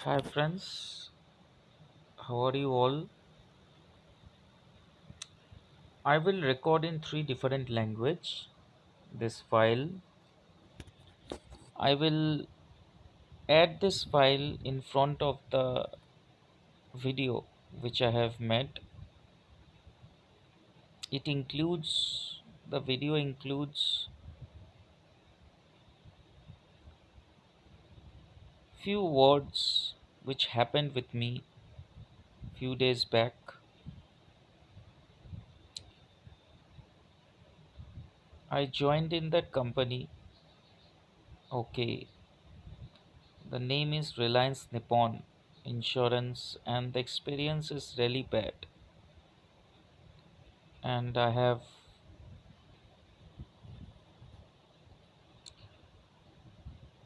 Hi friends, how are you all? I will record in three different language this file. I will add this file in front of the video which I have made. The video includes few words which happened with me few days back. I joined in that company. Okay, the name is Reliance Nippon Insurance and the experience is really bad. And I have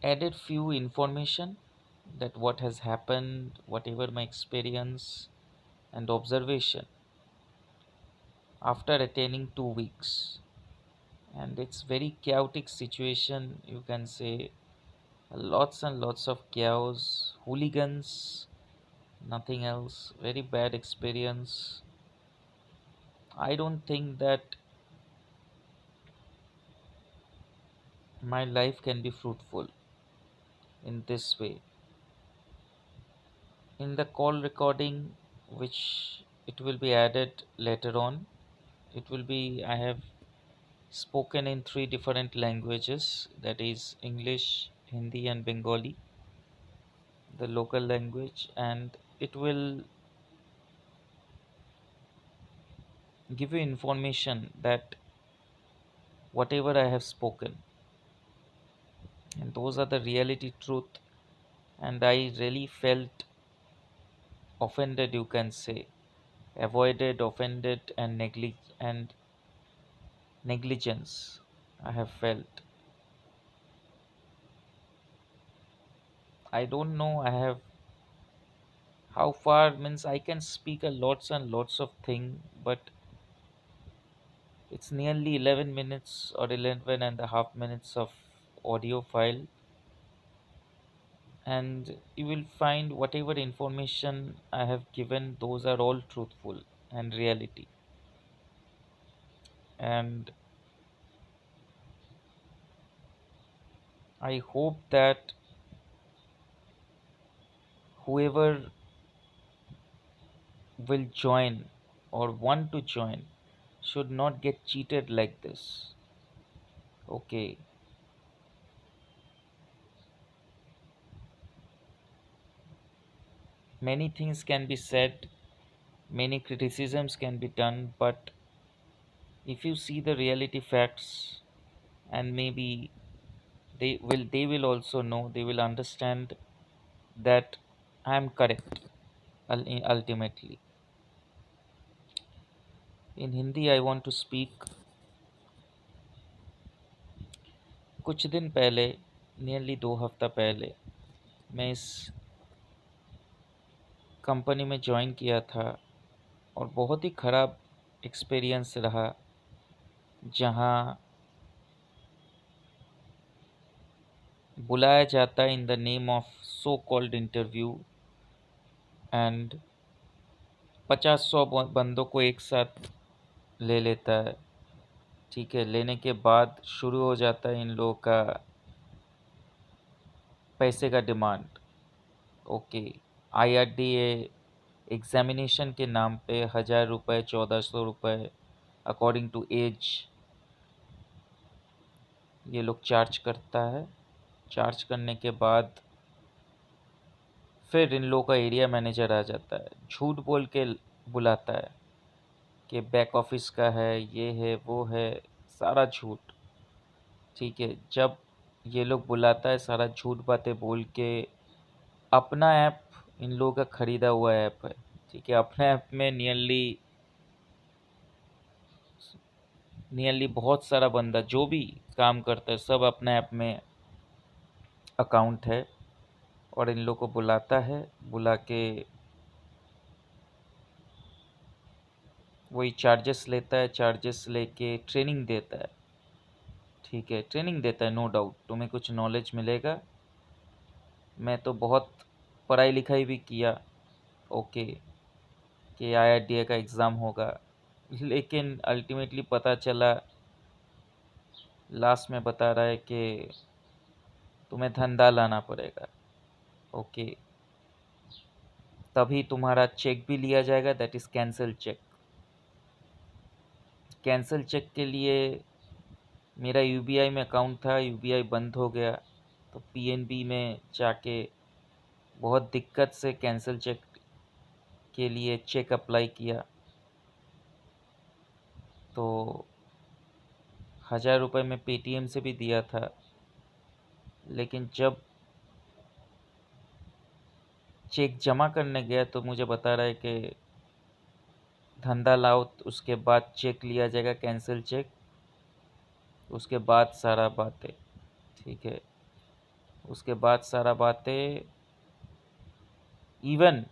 added few information that what has happened, whatever my experience and observation after attaining 2 weeks. And it's very chaotic situation, you can say, lots and lots of chaos, hooligans, nothing else. Very bad experience. I don't think that my life can be fruitful in this way. In the call recording, which it will be added later on, it will be I have spoken in three different languages, that is English, Hindi, and Bengali, the local language, and it will give you information that whatever I have spoken, and those are the reality truth. And I really felt offended, you can say, avoided, offended, and negligence. I have felt. I don't know. I have how far means I can speak a lots and lots of thing, but it's nearly 11 minutes or 11 and a half minutes of audio file, and you will find whatever information I have given, those are all truthful and reality. And I hope that whoever will join or want to join should not get cheated like this. Okay, many things can be said, many criticisms can be done, but if you see the reality facts, and maybe they will also know, they will understand that I am correct. Ultimately, in Hindi I want to speak. कुछ दिन पहले, nearly 2 हफ्ता पहले, मैं इस company में join किया था और बहुत ही ख़राब एक्सपीरियंस रहा, जहाँ बुलाया जाता है in the name of so called interview, and 50-100 बंदों को एक साथ ले लेता है। ठीक है, लेने के बाद शुरू हो जाता है इन लोगों का पैसे का डिमांड। ओके, IRDA एग्जामिनेशन के नाम पे 1,000 रुपये, 1,400 रुपये अकॉर्डिंग टू एज ये लोग चार्ज करता है। चार्ज करने के बाद फिर इन लोगों का एरिया मैनेजर आ जाता है, झूठ बोल के बुलाता है कि बैक ऑफिस का है, ये है, वो है, सारा झूठ। ठीक है, जब ये लोग बुलाता है सारा झूठ बातें बोल के, अपना ऐप इन लोगों का खरीदा हुआ ऐप है। ठीक है, अपने ऐप में नियरली नियरली बहुत सारा बंदा जो भी काम करता है सब अपने ऐप में अकाउंट है, और इन लोग को बुलाता है, बुला के वही चार्जेस लेता है, चार्जेस लेके ट्रेनिंग देता है। ठीक है, ट्रेनिंग देता है, नो डाउट तुम्हें कुछ नॉलेज मिलेगा। मैं तो बहुत पढ़ाई लिखाई भी किया, ओके, कि IRDA का एग्ज़ाम होगा, लेकिन अल्टीमेटली पता चला, लास्ट में बता रहा है कि तुम्हें धंधा लाना पड़ेगा, ओके, तभी तुम्हारा चेक भी लिया जाएगा, that is cancel cheque. Cancel cheque के लिए मेरा UBI में अकाउंट था, UBI बंद हो गया, तो PNB में जाके बहुत दिक्कत से कैंसल चेक के लिए चेक अप्लाई किया, तो 1000 रुपये में पेटीएम से भी दिया था, लेकिन जब चेक जमा करने गया तो मुझे बता रहा है कि धंधा लाओ, तो उसके बाद चेक लिया जाएगा, कैंसिल चेक, उसके बाद सारा बातें, ठीक है, उसके बाद सारा बातें। इवन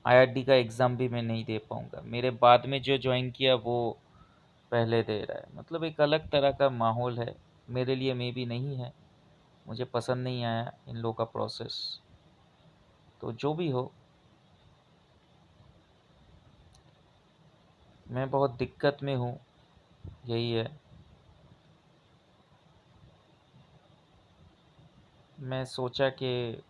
IRD का एग्ज़ाम भी मैं नहीं दे पाऊँगा, मेरे बाद में जो ज्वाइन किया वो पहले दे रहा है। मतलब एक अलग तरह का माहौल है, मेरे लिए मे भी नहीं है, मुझे पसंद नहीं आया इन लोगों का प्रोसेस। तो जो भी हो, मैं बहुत दिक्कत में हूँ, यही है। मैं सोचा कि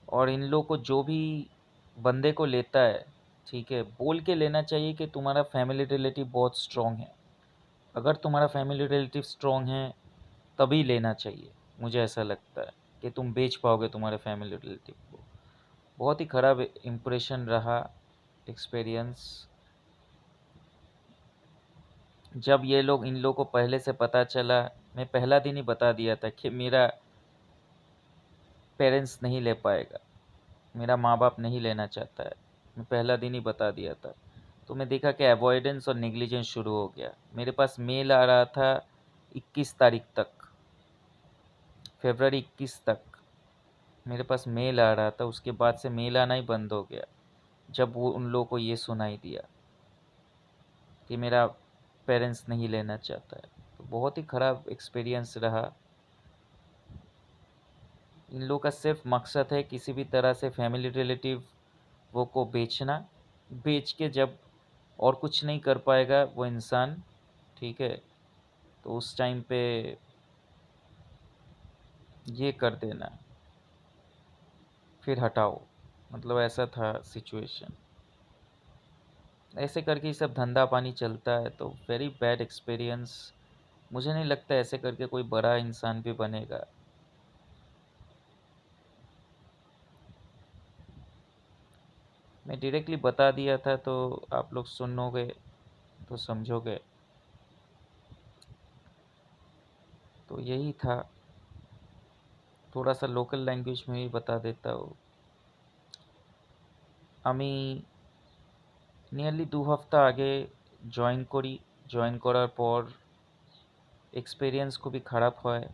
और इन लोग को, जो भी बंदे को लेता है, ठीक है, बोल के लेना चाहिए कि तुम्हारा फैमिली रिलेटिव बहुत स्ट्रॉन्ग है। अगर तुम्हारा फैमिली रिलेटिव स्ट्रॉन्ग है तभी लेना चाहिए, मुझे ऐसा लगता है कि तुम बेच पाओगे तुम्हारे फैमिली रिलेटिव को। बहुत ही ख़राब इम्प्रेशन रहा, एक्सपीरियंस। जब ये लोग, इन लोग को पहले से पता चला, मैं पहला दिन ही बता दिया था कि मेरा पेरेंट्स नहीं ले पाएगा, मेरा माँ बाप नहीं लेना चाहता है, मैं पहला दिन ही बता दिया था। तो मैं देखा कि अवॉइडेंस और नेग्लिजेंस शुरू हो गया। मेरे पास मेल आ रहा था 21 तारीख तक, फरवरी 21 तक मेरे पास मेल आ रहा था। उसके बाद से मेल आना ही बंद हो गया जब वो उन लोगों को ये सुनाई दिया कि मेरा पेरेंट्स नहीं लेना चाहता है। तो बहुत ही ख़राब एक्सपीरियंस रहा। इन लोगों का सिर्फ मकसद है किसी भी तरह से फैमिली रिलेटिव वो को बेचना, बेच के जब और कुछ नहीं कर पाएगा वो इंसान, ठीक है, तो उस टाइम पे ये कर देना, फिर हटाओ। मतलब ऐसा था सिचुएशन। ऐसे करके ये सब धंधा पानी चलता है, तो वेरी बैड एक्सपीरियंस। मुझे नहीं लगता ऐसे करके कोई बड़ा इंसान भी बनेगा। मैं डायरेक्टली बता दिया था तो आप लोग सुनोगे तो समझोगे। तो यही था, थोड़ा सा लोकल लैंग्वेज में ही बता देता हूँ। আমি নিয়ারলি 2 হপ্তাহ আগে জয়েন করার পর এক্সপেরিয়েন্স খুবই খারাপ হয়,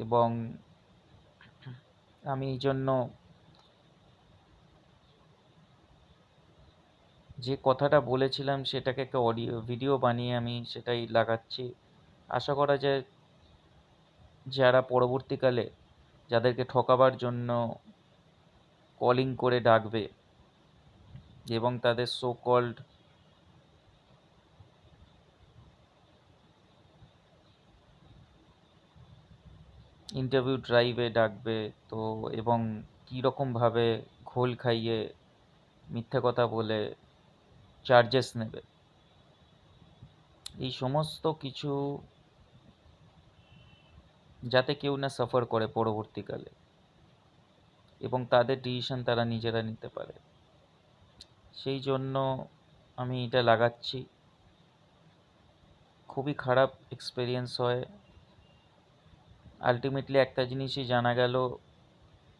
এবং আমি এই জন্য যে কথাটা বলেছিলাম সেটাকে একটা ভিডিও বানিয়ে আমি সেটাই লাগাচ্ছি। আশা করা যায় যারা পরবর্তীকালে যাদেরকে ঠকাবার জন্য কলিং করে ডাকবে এবং তাদের সো কল্ড ইন্টারভিউ ড্রাইভে ডাকবে, তো এবং কীরকমভাবে ঘোল খাইয়ে মিথ্যে কথা বলে চার্জেস নেবে, এই সমস্ত কিছু যাতে কেউ না সাফার করে পরবর্তীকালে, এবং তাদের ডিসিশন তারা নিজেরা নিতে পারে, সেই জন্য আমি এটা লাগাচ্ছি। খুবই খারাপ এক্সপেরিয়েন্স হয়। আলটিমেটলি একটা জিনিসই জানা গেল,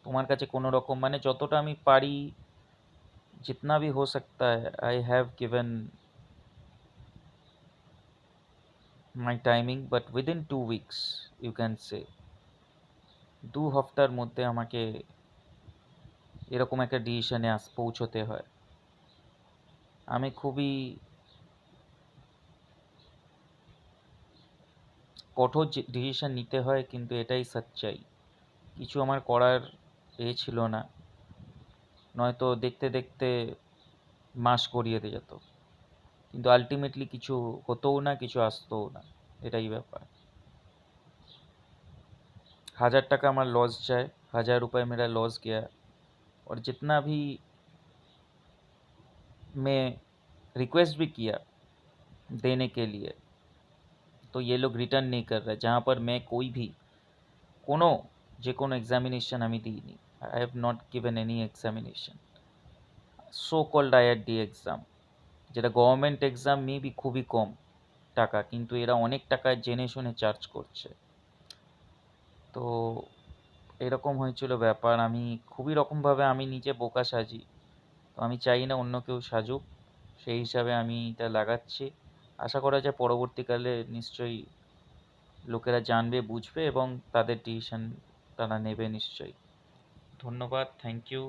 তোমার কাছে কোনো রকম, মানে যতটা আমি পারি, जितना भी हो सकता है, I have given my timing, but within 2 weeks you can say, 2 হপ্তার মধ্যে আমাকে এরকম একটা ডিসিশনে পৌঁছতে হয়। আমি খুবই কঠোর ডিসিশন নিতে হয়, কিন্তু এটাই সচ্চাই। কিছু আমার করার ছিল না, নয়তো দেখতে দেখতে মাস গড়িয়ে যেত, কিন্তু আলটিমেটলি কিছু হতোও না, কিছু আসতোও না, এটাই ব্যাপার। 1000 टका हमारा लॉस जाए, 1000 रुपये मेरा लॉस गया, और जितना भी मैं रिक्वेस्ट भी किया देने के लिए, तो ये लोग रिटर्न नहीं कर रहे। जहाँ पर मैं कोई भी কোনো যে কোনো এক্সামিনেশন আমি দিইনি, I have not given any examination, so called IRD exam, যেটা গভর্নমেন্ট এক্সাম মেবি খুবই কম টাকা, কিন্তু এরা অনেক টাকা জেনে শুনে চার্জ করছে। তো এরকম হয়েছিল ব্যাপার। আমি খুবই রকমভাবে আমি নিজে বোকা সাজি, তো আমি চাই না অন্য কেউ সাজুক, সেই হিসাবে আমি এটা লাগাচ্ছি। আশা করা যায় পরবর্তীকালে নিশ্চয়ই লোকেরা জানবে, বুঝবে এবং তাদের ডিসিশন তারা নেবে নিশ্চয়ই। ধন্যবাদ, থ্যাংক ইউ,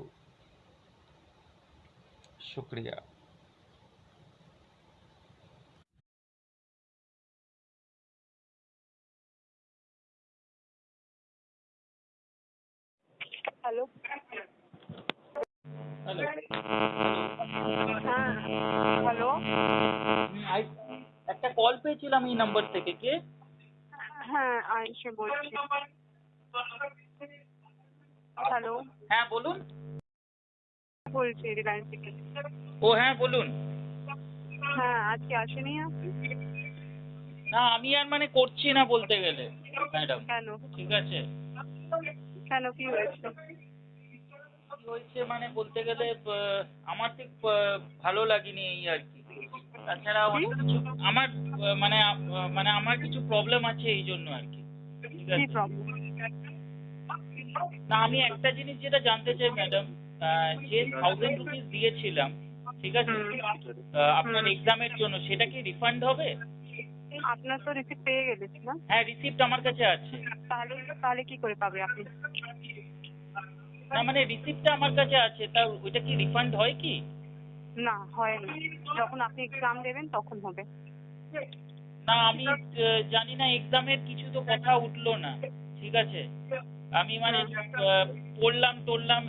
শুক্রিয়া। হ্যালো। হ্যালো। হ্যাঁ, হ্যালো। একটা কল পেয়েছিলাম এই নাম্বার থেকে, কে? হ্যাঁ, আয়েশা বলছি। হ্যালো, হ্যাঁ বলুন। বলছি রিলায়েন্স থেকে। ও হ্যাঁ বলুন। হ্যাঁ, আজকে আসেনি আপনি? না আমি আর মানে করছি না বলতে গেলে ম্যাডাম। কেন? ঠিক আছে। কেন, কি হয়েছে? কি হয়েছে মানে বলতে গেলে আমার ঠিক ভালো লাগেনি এই আর কি। তাছাড়া কি অনেক কিছু আমার মানে আমার কিছু প্রবলেম আছে এই জন্য আর কি। ঠিক কি আছে। প্রবলেম? না আমি একটা জিনিস যেটা জানতে চাই ম্যাডাম, যে 1000 রুপিস দিয়েছিলাম, ঠিক আছে, আপনার এক্সামের জন্য, সেটা কি রিফান্ড হবে? আপনার তো রিসিপ্ট পেয়ে গেলেছি না? হ্যাঁ রিসিপ্ট আমার কাছে আছে। তাহলে তাহলে কি করে পাবে আপনি? না মানে রিসিপ্টটা আমার কাছে আছে, তা ওইটা কি রিফান্ড হয় কি? না, হয় না। যখন আপনি এক্সাম দেবেন তখন হবে। না আমি জানি না, এক্সামের কিছু তো কথা উঠলো না। ঠিক আছে। আমি মানে পড়লাম টড়লাম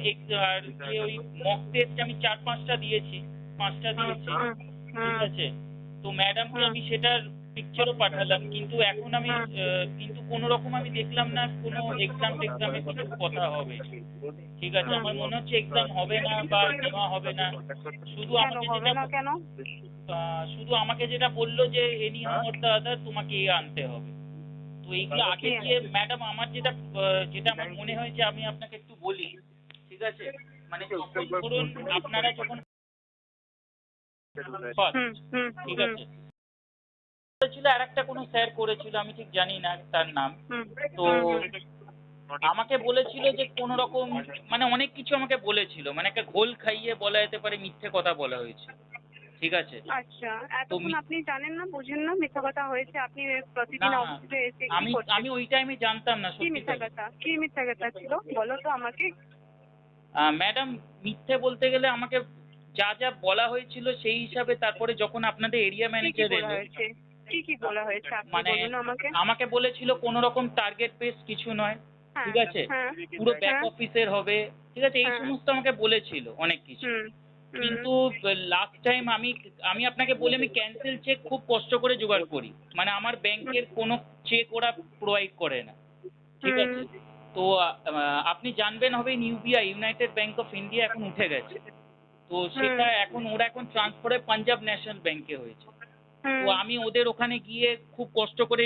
আর যে ওই মক টেস্ট আমি 4-5টা দিয়েছি, 5টা দিয়েছি। ঠিক আছে। তো ম্যাডামকে আমি সেটার পিকচারও পাঠালাম, কিন্তু এখন আমি কিন্তু কোনো রকম আমি দেখলাম না কোনো এক্সাম টেক্সামের কিছু কথা হবে। ঠিক আছে। আমার মনে হচ্ছে এক্সাম হবে না বা নেওয়া হবে না। শুধু কেন আমাকে হবে যেটা না? কেন? শুধু আমাকে যেটা বললো যে any how or the other তোমাকে আনতে হবে। তো এইগুলো আগে দিয়ে ম্যাডাম আমার যেটা আমার মনে হয়েছে আমি আপনাকে একটু বলি। ঠিক আছে। মানে যখন ধরুন আপনারা যখন ফার্স্ট, ঠিক আছে, করেছিল আর একটা কোনো স্যার করেছিল, আমি ঠিক জানি না তার নাম। তো আমাকে বলেছিল যে কোন রকম মানে অনেক কিছু আমাকে বলেছিল, মানে একটা ঘোল খাইয়ে বলা যেতে পারে, মিথ্যে কথা বলা হয়েছিল। ঠিক আছে। আচ্ছা, তো এতক্ষণ আপনি জানেন না, বুঝেন না মিথ্যা কথা হয়েছে? আপনি না প্রতিদিন অফিসে এসে কি আমি করছেন? আমি ওই টাইমে জানতাম না কি মিথ্যা সত্যিকার। কথা? কি মিথ্যা কথা ছিল বলো তো আমাকে। ম্যাডাম মিথ্যে বলতে গেলে আমাকে যা যা বলা হয়েছিল সেই হিসাবে, তারপরে যখন আপনাদের এরিয়া কি কি ম্যানেজার বলা এলো, হয়েছে? কি কি বলা হয়েছে আপনি মানে বলুন আমাকে। আমাকে বলেছিল কোনো রকম টার্গেট বেস কিছু নয়। হ্যাঁ, ঠিক আছে। হ্যাঁ, পুরো ব্যাক হ্যাঁ, অফিসের হবে। ঠিক আছে, এই হ্যাঁ। সমস্ত আমাকে বলেছিল অনেক কিছু। হুম, হুম, কিন্তু লাস্ট টাইম আমি আমি আপনাকে বলি, আমি ক্যান্সেল চেক খুব কষ্ট করে জোগাড় করি, মানে আমার ব্যাংকের কোনো চেক ওরা প্রোভাইড করে না। ঠিক হুম, আছে। তো আপনি জানবেন হবে UBI, United bank of India এখন উঠে গেছে। তো হুম, সেটা এখন ওরা এখন ট্রান্সফারে পাঞ্জাব ন্যাশনাল ব্যাংকে হয়েছে। তো হুম, আমি ওদের ওখানে গিয়ে খুব কষ্ট করে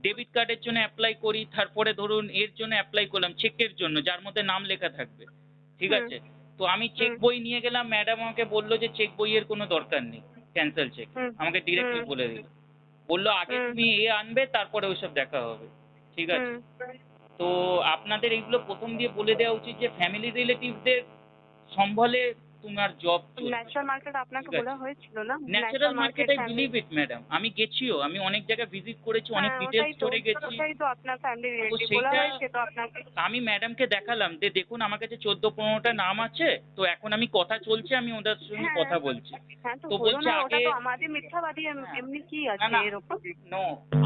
ডেবিট কার্ডের জন্য অ্যাপ্লাই করি, তারপরে ধরুন এর জন্য অ্যাপ্লাই করলাম, চেকের জন্য যার মধ্যে নাম লেখা থাকবে। ঠিক হুম, আছে। তো আমি চেক হুম, বই নিয়ে গেলাম, ম্যাডাম আমাকে বললো যে চেক বইয়ের কোনো দরকার নেই, ক্যান্সেল চেক। হুম, আমাকে ডিরেক্টলি হুম, বলে দিল, বললো আগে হুম, তুমি আনবে তারপরে ওইসব দেখা হবে। ঠিক আছে। হুম, তো আপনাদের এইগুলো প্রথম দিয়ে বলে দেওয়া উচিত যে ফ্যামিলি রিলেটিভদের সম্বলে তোমার জব ন্যাচারাল মার্কেট আপনাকে বলা হয়েছিল না? Natural market I believe it madam, আমি গেছিও, আমি অনেক জায়গায় ভিজিট করেছি, অনেক ডিটেল স্টোরে গেছি। ওটাই তো আপনার ফ্যামিলি তো রিলেটিভ বলা সেইটা হয়েছে তো আপনাকে। আমি ম্যাডামকে দেখালাম যে দেখুন আমার কাছে 14-15টা নাম আছে, তো এখন আমি কথা চলছে, আমি ওদের সঙ্গে কথা বলছি। হ্যাঁ তো তো বলো বলছে না, ওটা আগে তো আমাদের মিথ্যাবাদী এমনি কি না আছে না এরকম? নো,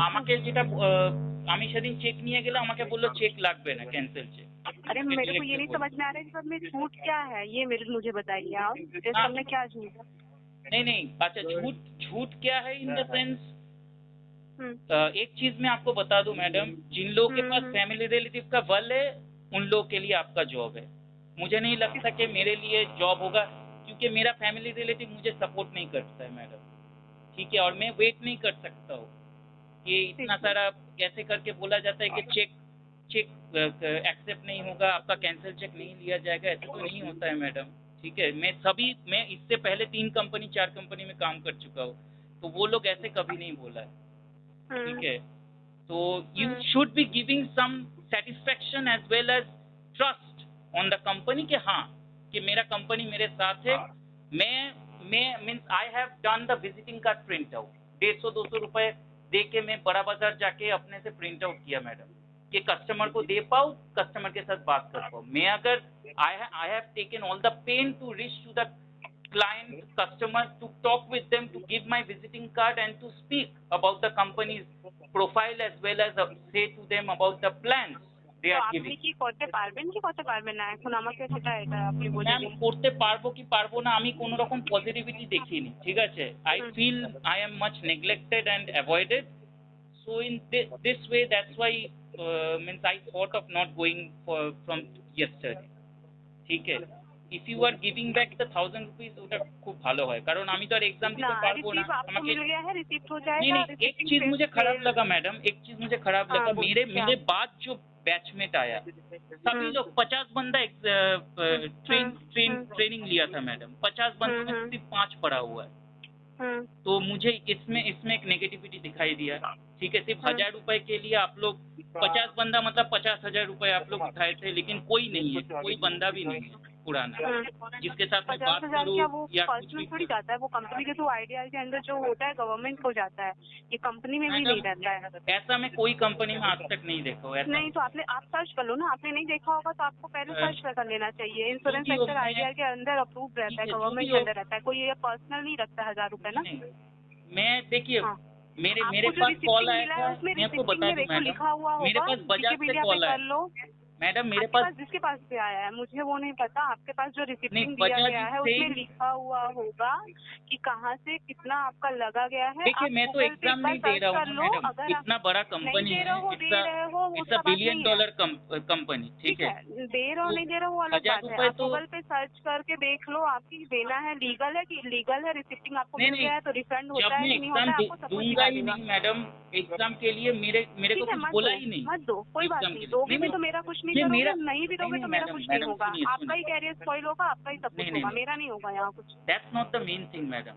আমাকে যেটা আমি সেদিন চেক নিয়ে গেলে আমাকে বললো চেক লাগবে না, ক্যান্সেल চেक। अरे मेरे को ये नहीं समझ में आ रहा है इस सब में झूठ क्या है, ये मुझे बताइए आप, इस सब में क्या झूठ है? नहीं नहीं, अच्छा झूठ झूठ क्या है इन द सेंस, एक चीज मैं आपको बता दूं मैडम, जिन लोगों के पास फैमिली रिलेटिव का बल है उन लोगों के लिए आपका जॉब है। मुझे नहीं लगता कि मेरे लिए जॉब होगा, क्योंकि मेरा फैमिली रिलेटिव मुझे सपोर्ट नहीं करता है मैडम, ठीक है, और मैं वेट नहीं कर सकता हूँ। ये इतना सारा कैसे करके बोला जाता है कि चेक एक्सेप्ट नहीं होगा, आपका कैंसिल चेक नहीं लिया जाएगा, ऐसे तो नहीं होता है मैडम, ठीक है। मैं इससे पहले 3 कंपनी 4 कंपनी में काम कर चुका हूँ, तो वो लोग ऐसे कभी नहीं बोला है, ठीक है। तो you should be giving some satisfaction as well as trust on the company कि हाँ कि मेरा कंपनी मेरे साथ है। मैं means I have done the visiting card print out, 150-200 रुपए दे के मैं बड़ा बाजार जाके अपने से प्रिंट आउट किया मैडम, कि कस्टमर को दे पाऊँ, कस्टमर के साथ बात कर पाऊँ। मैं अगर I have taken all the pain to reach to the client customer, to talk with them, to give my visiting card and to speak about the company's profile as well as say to them about the plans they are আপনি giving। কি করতে পারবেন কি করতে পারবেন না এখন আমাকে সেটা এটা আপনি বলে ম্যাম দিন। করতে পারবো কি পারবো না আমি কোনো রকম পজিটিভিটি দেখিনি, ঠিক আছে। I feel I am much neglected and avoided, so in this way that's why means I thought of not going from yesterday, ঠিক আছে। if you are giving back the 1000 rupees ওটা খুব ভালো হয়, কারণ আমি তো আর এক্সাম দিতে পারবো না। আমাকে मिल गया है, रिसीप्ट हो नहीं जाएगा। नहीं, एक चीज मुझे खराब लगा मैडम, एक चीज मुझे खराब लगा, मेरे बाद जो बैचमेट आया सभी लोग 50 बंदा ट्रेनिंग लिया था मैडम, 50 बंदों में सिर्फ 5 पढ़ा हुआ है। तो मुझे इसमें एक नेगेटिविटी दिखाई दिया, ठीक है। सिर्फ 1000 रुपए के लिए आप लोग 50 बंदा मतलब 50,000 रुपए आप लोग उठाए थे, लेकिन कोई नहीं है, कोई बंदा भी नहीं है पुराना जिसके साथ मैं बात करूं या कुछ भी थोड़ी जाता है, वो कंपनी के थ्रू आइडिया के अंदर जो होता है गवर्नमेंट को जाता है, ये कंपनी में भी नहीं रहता है। ऐसा मैं कोई कंपनी में आज तक नहीं देखा हूँ। नहीं तो आप सर्च कर लो ना, आपने नहीं देखा होगा तो आपको पहले सर्च कर लेना चाहिए। इंश्योरेंस सेक्टर आइडिया के अंदर अप्रूव रहता है, गवर्नमेंट के अंदर रहता है, कोई ये पर्सनल नहीं रखता 1000 रुपए ना। मैं देखिए मेरे पास कॉल आया था, मैं आपको बता दूं मैडम, मेरे पास बजाज से कॉल आया मैडम, मेरे पास जिसके पास से आया है मुझे वो नहीं पता, आपके पास जो रिसिप्टिंग दिया गया है उसमें लिखा हुआ होगा कि कहाँ से कितना आपका लगा गया है। देखिए मैं तो एग्जाम नहीं दे रहा हूँ मैडम, इतना बड़ा कंपनी है, इट्स अ $1 बिलियन कंपनी, ठीक है। दे रहा हो नहीं दे रहा वो अलग बात है, आप गूगल पे सर्च करके देख लो, आपकी देना है लीगल है कि इलीगल है, रिसिप्टिंग आपको मिल गया है तो रिफंड होता है कि नहीं होता है, आपको सब कुछ दूंगा ही नहीं मैडम। एग्जाम के लिए मेरे को कुछ बोला ही नहीं, मत दो, कोई बात नहीं, दोगे भी तो मेरा कुछ नहीं करोगे, नहीं भी दोगे तो मेरा कुछ नहीं होगा, आपका ही कैरियर स्पॉइल होगा, आपका ही सब कुछ होगा, मेरा नहीं होगा यहाँ कुछ। That's not the main thing madam,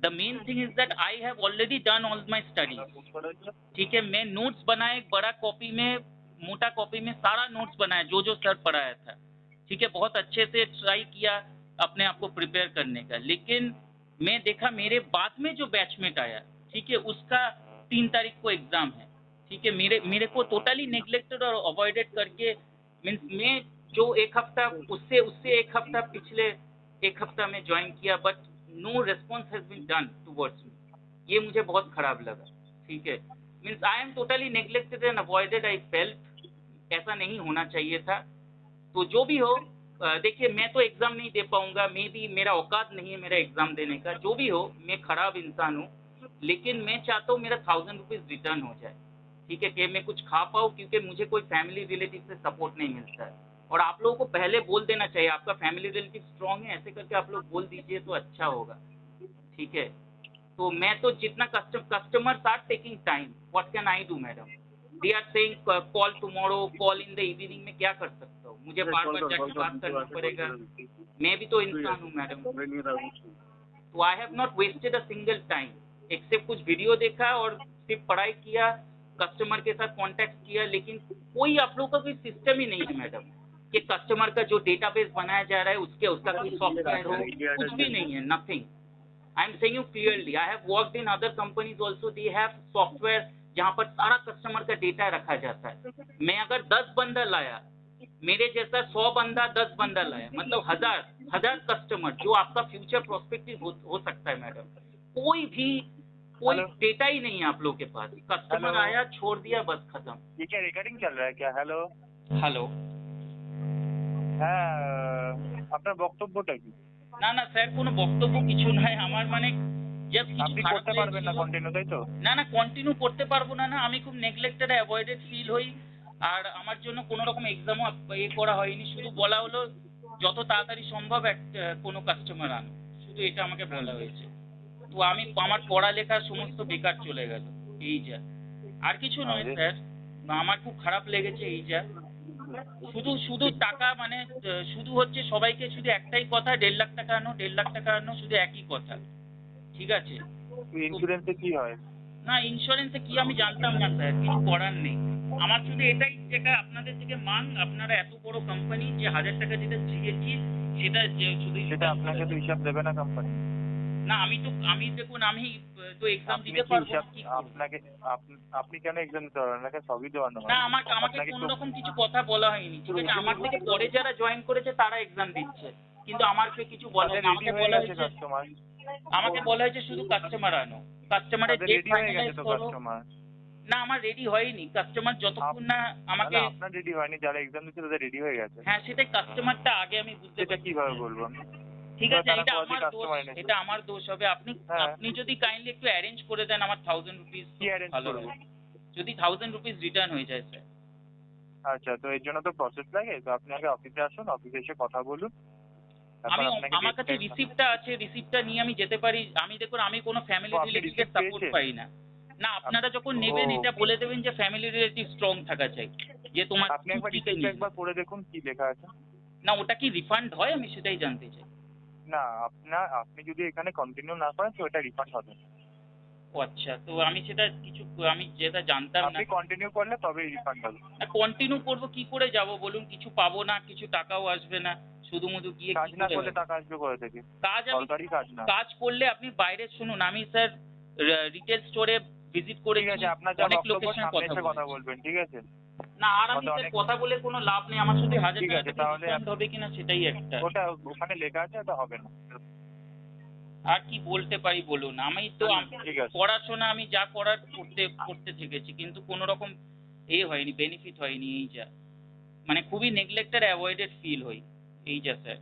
the main thing is that I have already done all my studies, ठीक है। मैं नोट्स बनाए, बड़ा कॉपी में मोटा कॉपी में सारा नोट्स बनाया जो सर पढ़ाया था, ठीक है। बहुत अच्छे से ट्राई किया अपने आप को प्रिपेयर करने का, लेकिन मैं देखा मेरे बाद में जो बैचमेट आया, ठीक है, उसका 3 तारीख को एग्जाम है, ठीक है। मेरे को टोटली नेग्लेक्टेड और अवॉइडेड करके, मीन्स मैं जो एक हफ्ता उससे 1 हफ्ता पिछले 1 हफ्ता में ज्वाइन किया, but no response has been done towards me, ये मुझे बहुत खराब लगा, ठीक है। Means I am totally neglected and avoided, I felt ऐसा नहीं होना चाहिए था। तो जो भी हो, देखिए मैं तो एग्जाम नहीं दे पाऊंगा, मे भी मेरा औकात नहीं है मेरा एग्जाम देने का, जो भी हो मैं खराब इंसान हूँ, लेकिन मैं चाहता हूँ मेरा 1000 रुपीज रिटर्न हो जाए, ठीक है, कि मैं कुछ खा पाऊँ, क्योंकि मुझे कोई फैमिली रिलेटिव से सपोर्ट नहीं मिलता है। और आप लोगों को पहले बोल देना चाहिए, आपका फैमिली रिलेटिव स्ट्रांग है ऐसे करके आप लोग बोल दीजिए तो अच्छा होगा, ठीक है। तो मैं तो जितना customers are taking time, what can I do madam, they are saying call tomorrow, call in the evening, में क्या कर सकता हूँ, मुझे बार बार जाके बात करना पड़ेगा, मैं भी तो इंसान हूँ मैडम। तो I have not wasted a single time, except कुछ वीडियो देखा और सिर्फ पढ़ाई किया, कस्टमर के साथ कांटेक्ट किया, लेकिन कोई आप लोगों का कोई सिस्टम ही नहीं है मैडम, कि कस्टमर का जो डेटाबेस बनाया जा रहा है उसका कोई सॉफ्टवेयर हो, कुछ भी नहीं है, nothing. I am saying you clearly, I have worked in other companies also, they have software जहाँ पर सारा कस्टमर का डेटा रखा जाता है। मैं अगर 10 बंडल लाया, मेरे जैसा 100 बंदा 10 बंडल लाया, मतलब हजार कस्टमर, जो आपका फ्यूचर प्रोस्पेक्टिव हो सकता है मैडम। कोई डेटा ही नहीं है आप लोग के पास, कस्टमर आया छोड़ दिया बस खत्म। ये क्या रिकॉर्डिंग चल रहा है क्या? Hello hello. হ্যাঁ, আপনার বক্তব্যটা কি? না না স্যার, কোনো বক্তব্য কিছু নয় আমার, মানে জাস্ট কিছু আপনি খারাপ করতে পারবেন না লেগেছিল। কন্টিনিউ, তাই তো? না না, কন্টিনিউ করতে পারবো না। না, আমি খুব নেগলেক্টেড অ্যাভয়েডেড ফিল হই। আর আমার জন্য কোনো রকম এক্সামও করা হয়নি, শুধু বলা হলো যত তাড়াতাড়ি সম্ভব কোনো কাস্টমার আনো, শুধু এটা আমাকে বলা হয়েছে। তো আমার পড়ালেখা সমস্ত বেকার চলে গেল, এই যা, আর কিছু নয় স্যার। আমার খুব খারাপ লেগেছে, এই যা। শুধু টাকা, মানে শুধু হচ্ছে সবাইকে শুধু একটাই কথা, 1.5 লাখ টাকা আনো, 1.5 লাখ টাকা আনো, শুধু একই কথা। ঠিক আছে, ইন্স্যুরেন্সে কি হয়? না ইন্স্যুরেন্সে কি আমি জানতাম না স্যার, কিছু করার নেই। আমার শুধু এটাই, যেটা আপনাদের থেকে মান, আপনারা এত বড় কোম্পানি যে 1000 টাকা যেটা দিয়েছি সেটা শুধু সেটা আপনাকে তো হিসাব দেবে না কোম্পানি? না, আমি দেখুন, আমি তো এক্সাম দিতে পারবো না, কি করব? আপনাকে আপনি কেন এক্সাম দিতে পারবেন? আপনাকে সবই দেওয়ানো হয়। না, আমাকে কোনো রকম কিছু কথা বলা হয়নি, ঠিক আছে? আমার থেকে পরে যারা জয়েন করেছে তারা এক্সাম দিচ্ছে, কিন্তু আমাকে কিছু বলা হয়নি। আমাকে বলা হয়েছে শুধু কাস্টমার আনো, কাস্টমারের ডেট ফাইনালাইজ করো। না, আমার রেডি হয়নি, কাস্টমার যতক্ষণ না আমাকে। আপনার রেডি হয়নি, যারা এক্সাম দিচ্ছে তাদের রেডি হয়ে গেছে। হ্যাঁ, সেটাই, কাস্টমারটা আগে আমি বুঝতে এটা পারছি। কিভাবে বলবো? ঠিক আছে, এটা আমার দোষ হবে। আপনি যদি কাইন্ডলি একটু অ্যারেঞ্জ করে দেন আমার 1000 রুপিস, কি অ্যারেঞ্জ ভালো করবো? হয়। যদি 1000 রুপিস রিটার্ন হয়ে যায় স্যার। আচ্ছা, তো এর জন্য তো প্রসেস লাগে, তো আপনি আগে অফিসে আসুন, অফিসে এসে কথা বলুন। আমার কাছে রিসিপ্টটা আছে, রিসিপ্টটা নিয়ে আমি যেতে পারি। দেখুন, আমি কোনো ফ্যামিলি রিলেটিভের সাপোর্ট পাই না। না, আপনারা যখন নেবেন এটা বলে দেবেন যে ফ্যামিলি রিলেটিভ স্ট্রং থাকা চাই, যে তোমার। আপনি একবার পড়ে দেখুন কি লেখা আছে। না, ওটা কি রিফান্ড হয়? আমি সেটাই জানতে চাই। না, আপনি যদি এখানে কন্টিনিউ না করেন তো এটা রিফান্ড হবে। ও আচ্ছা, তো আমি যেটা জানতাম না। আপনি কন্টিনিউ করলে তবেই রিফান্ড হবে। না, কন্টিনিউ করবো কি করে যাব বলুন? কিছু পাবো না, কিছু টাকাও আসবে না, শুধু গিয়ে কাজ না করলে টাকা আসবে কোথা থেকে? সরকারি কাজ না। কাজ করলে আপনি বাইরে, শুনুন, আমি স্যার রিটেল স্টোরে ভিজিট করে, ঠিক আছে, আপনার যা বক্তব্য সামনে এসে কথা বলবেন, ঠিক আছে? না, আর আমি কথা বলে কোনো লাভ নেই, আমার শুধু 1000 ঠিক আছে, টাকা তাহলে রিফান্ড হবে কিনা সেটাই একটা। ওটা ওখানে লেখা আছে, ওটা হবে না। আর কি বলতে পারি বলুন? আমি তো ঠিক আছে। পড়াশোনা আমি যা করার করতে থেকেছি, কিন্তু কোনো রকম হয়নি, বেনিফিট হয়নি, এই যা, মানে খুবই নেগলেক্টেড অ্যাভয়েডেড ফিল হই, এই যা স্যার।